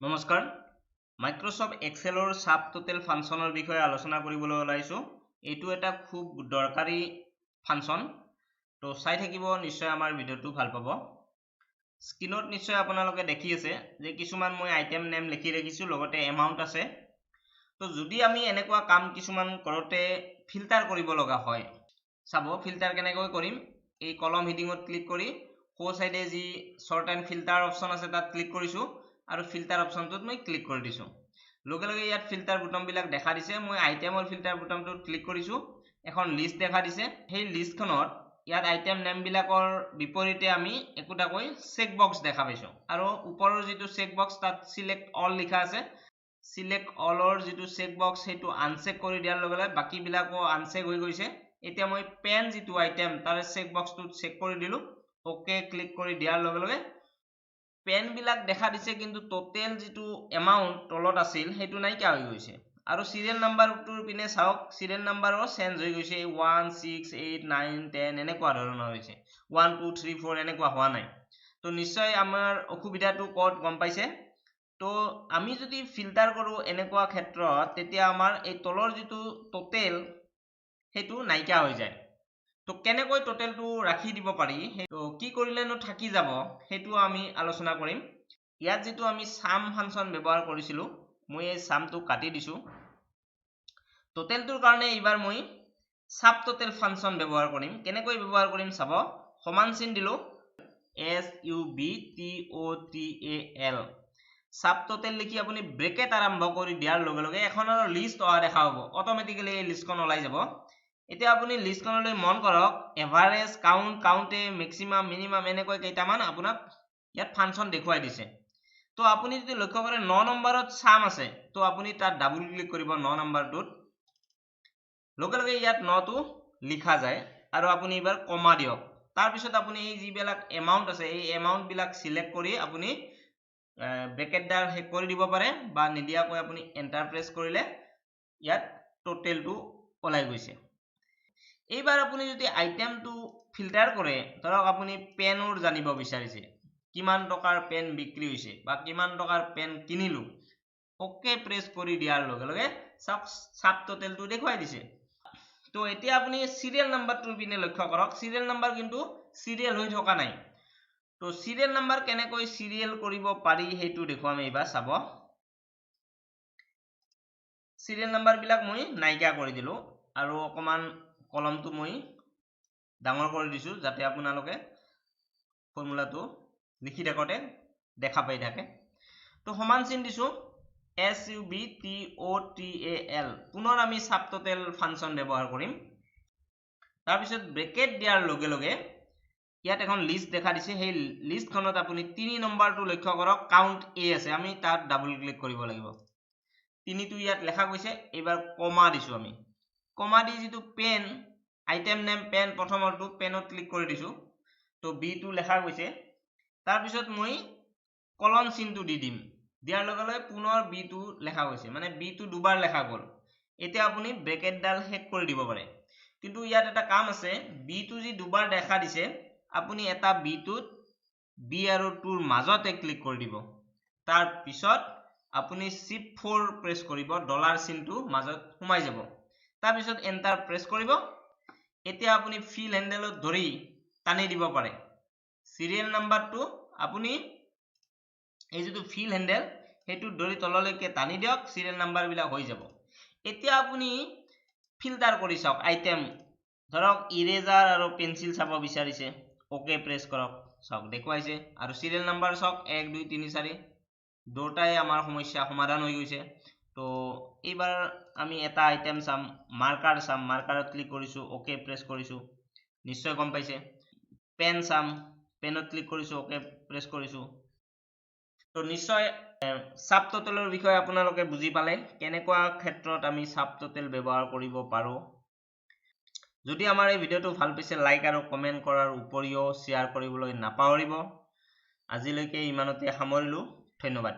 নমস্কাৰ মাইক্ৰসফট এক্সেলৰ sub total ফাংচনৰ বিষয়ে আলোচনা কৰিবলৈ ওলাইছো। এইটো এটা খুব দৰকাৰী ফাংচন, তো চাই থাকিব নিশ্চয় আমাৰ ভিডিওটো ভাল পাব। স্ক্ৰীনত নিশ্চয় আপোনালোকে দেখি আছে যে কিছুমান মই আইটেম নেম লিখি ৰাখিছো, লগতে এমাউন্ট আছে। তো যদি আমি এনেকুৱা কাম কিছুমান কৰোতে ফিল্টাৰ কৰিব লগা হয়, চাব ফিল্টাৰ কেনেকৈ কৰিম। এই কলম হেডিঙত ক্লিক কৰি সো সাইডে যি শৰ্ট এণ্ড ফিল্টাৰ অপচন আছে তাত ক্লিক কৰিছো আৰু ফিল্টাৰ অপচনটোত মই ক্লিক কৰি দিছো। লগে লগে ইয়াত ফিল্টাৰ বুটাম বিলাক দেখা দিছে। মই আইটেমৰ ফিল্টাৰ বুটামটোত ক্লিক কৰিছো, এখন লিষ্ট দেখা দিছে। সেই লিষ্টখনত ইয়াত আইটেম নেম বিলাকৰ বিপৰীতে আমি একোটাকৈ চেক বক্স দেখা পাইছো, আৰু ওপৰৰ যিটো চেক বক্স তাত সিলেক্ট অল লিখা আছে। সিলেক্ট অলৰ যিটো চেক বক্স সেইটো আনচেক কৰি দিয়াৰ লগে লগে বাকি বিলাকো আনচেক হৈ গৈছে। এতিয়া মই পেন যিটো আইটেম তাৰে চেক বক্সটো চেক কৰি দিলো, ওকে ক্লিক কৰি দিয়াৰ লগে লগে পেন বিলাক দেখা দিছে, কিন্তু টোটেল যিটো এমাউন্ট তলত আছিল সেইটো নাইকিয়া হৈ গৈছে। আৰু সিৰিয়েল নাম্বাৰটোৰ পিনে চাওক, সিৰিয়েল নাম্বাৰো চেঞ্জ হৈ গৈছে। 1 6 8 9 10 এনেকুৱা ধৰণৰ হৈছে, 1 2 3 4 এনেকুৱা হোৱা নাই। তো নিশ্চয় আমাৰ অসুবিধাটো ক'ত গম পাইছে। তো আমি যদি ফিল্টাৰ কৰো এনেকুৱা ক্ষেত্ৰত, তেতিয়া আমাৰ এই তলৰ যিটো টোটেল সেইটো নাইকিয়া হৈ যায়। তো কেনেকৈ টোটেলটো ৰাখি দিব পাৰি, সেইটো কি কৰিলেনো থাকি যাব, সেইটো আমি আলোচনা কৰিম। ইয়াত যিটো আমি সাম ফাংচন ব্যৱহাৰ কৰিছিলো, মই এই সামটো কাটি দিছো। টোটেলটোৰ কাৰণে এইবাৰ মই সাব টোটেল ফাংচন ব্যৱহাৰ কৰিম। কেনেকৈ ব্যৱহাৰ কৰিম চাব, সমান চিন দিলো, SUBTOTAL সাব টোটেল লিখি আপুনি ব্ৰেকেট আৰম্ভ কৰি দিয়াৰ লগে লগে এখন লিষ্ট অহা দেখা হ'ব। অটোমেটিক্যালি এই লিষ্টখন ওলাই যাব। এতিয়া আপুনি লিষ্টখনলৈ মন কৰক, এভাৰেজ, কাউন্ট, কাউন্টে, মেক্সিমাম, মিনিমাম এনেকৈ কেইটামান আপোনাক ইয়াত ফাংচন দেখুৱাই দিছে। তো আপুনি যদি লক্ষ্য কৰে 9 নম্বৰত সাম আছে, তো আপুনি তাত ডাবল ক্লিক কৰিব 9 নম্বৰটোত। লগে লগে ইয়াত 9টো লিখা যায়, আৰু আপুনি এবাৰ কমা দিয়ক। তাৰ পিছত আপুনি এই যিবিলাক এমাউন্ট আছে এই এমাউন্ট বিলাক সিলেক্ট কৰি আপুনি ব্ৰেকেটডাল শেষ কৰি দিব পাৰে, বা নিদিয়াকৈ আপুনি এন্টাৰ প্ৰেছ কৰিলে ইয়াত টোটেলটো ওলাই গৈছে। এইবাৰ আপুনি যদি আইটেমটো ফিল্টাৰ কৰে, ধৰক আপুনি পেনৰ জানিব বিচাৰিছে, কিমান টকাৰ পেন বিক্ৰী হৈছে বা কিমান টকাৰ পেন কিনিলো, ওকে প্ৰেছ কৰি দিয়াৰ লগে লগে সাব টোটেলটো দেখুৱাই দিছে। তো এতিয়া আপুনি সিৰিয়েল নাম্বাৰটোৰ পিনে লক্ষ্য কৰক, সিৰিয়েল নাম্বাৰ কিন্তু সিৰিয়েল হৈ থকা নাই। তো সিৰিয়েল নাম্বাৰ কেনেকৈ সিৰিয়েল কৰিব পাৰি সেইটো দেখুৱাম এইবাৰ। চাব সিৰিয়েল নাম্বাৰ বিলাক মই নাইকিয়া কৰি দিলো, আৰু অকমান কলমটো মই ডাঙৰ কৰি দিছো, যাতে আপোনালোকে ফৰ্মুলাটো লিখি থাকোতে দেখা পাই থাকে। তো সমান চিন দিছো, SUBTOTAL পুনৰ আমি সাব টোটেল ফাংচন ব্যৱহাৰ কৰিম। তাৰপিছত ব্ৰেকেট দিয়াৰ লগে লগে ইয়াত এখন লিষ্ট দেখা দিছে। সেই লিষ্টখনত আপুনি 3 নম্বৰটো লক্ষ্য কৰক, কাউন্ট A আছে, আমি তাত ডাবল ক্লিক কৰিব লাগিব। 3টো ইয়াত লেখা গৈছে। এইবাৰ কমা দিছো, আমি কমা দি যিটো পেন আইটেম নেম পেন প্ৰথমৰটো পেনত ক্লিক কৰি দিছো, তো B টো লেখা গৈছে। তাৰপিছত মই কলন চিনটো দি দিম, দিয়াৰ লগে লগে পুনৰ B টো লেখা গৈছে, মানে B টো দুবাৰ লেখা গ'ল। এতিয়া আপুনি ব্ৰেকেটডাল শেষ কৰি দিব পাৰে। কিন্তু ইয়াত এটা কাম আছে, B টো যি দুবাৰ দেখা দিছে, আপুনি এটা B টোত B আৰু 2ৰ মাজতে ক্লিক কৰি দিব। তাৰ পিছত আপুনি Shift 4 প্ৰেছ কৰিব, ডলাৰ চিনটো মাজত সোমাই যাব। তাৰ পিছত এন্টাৰ প্ৰেছ কৰিব। এতিয়া আপুনি ফিল হেন্ডেলত ধৰি টানি দিব পাৰে। সিৰিয়েল নাম্বাৰটো আপুনি এই যিটো ফিল হেন্ডেল সেইটো ধৰি তললৈকে টানি দিয়ক, সিৰিয়েল নাম্বাৰ বিলাক হৈ যাব। এতিয়া আপুনি ফিল্টাৰ কৰি চাওক আইটেম, ধৰক ইৰেজাৰ আৰু পেন্সিল চাব বিচাৰিছে, ওকে প্ৰেছ কৰক, চাওক দেখুৱাইছে। আৰু সিৰিয়েল নাম্বাৰ চাওক 1 2 3 4, দুটাই আমাৰ সমস্যা সমাধান হৈ গৈছে। তো এইবাৰ আমি এটা আইটেম চাম, মাৰ্কাৰ চাম, মাৰ্কাৰত ক্লিক কৰিছো, ওকে প্ৰেছ কৰিছো, নিশ্চয় গম পাইছে। পেন চাম, পেনত ক্লিক কৰিছো, ওকে প্ৰেছ কৰিছো। তো নিশ্চয় সাব টোটেলৰ বিষয়ে আপোনালোকে বুজি পালে, কেনেকুৱা ক্ষেত্ৰত আমি সাব টোটেল ব্যৱহাৰ কৰিব পাৰো। যদি আমাৰ এই ভিডিওটো ভাল পাইছে, লাইক আৰু কমেন্ট কৰাৰ উপৰিও শ্বেয়াৰ কৰিবলৈ নাপাহৰিব। আজিলৈকে ইমানতে সামৰিলো, ধন্যবাদ।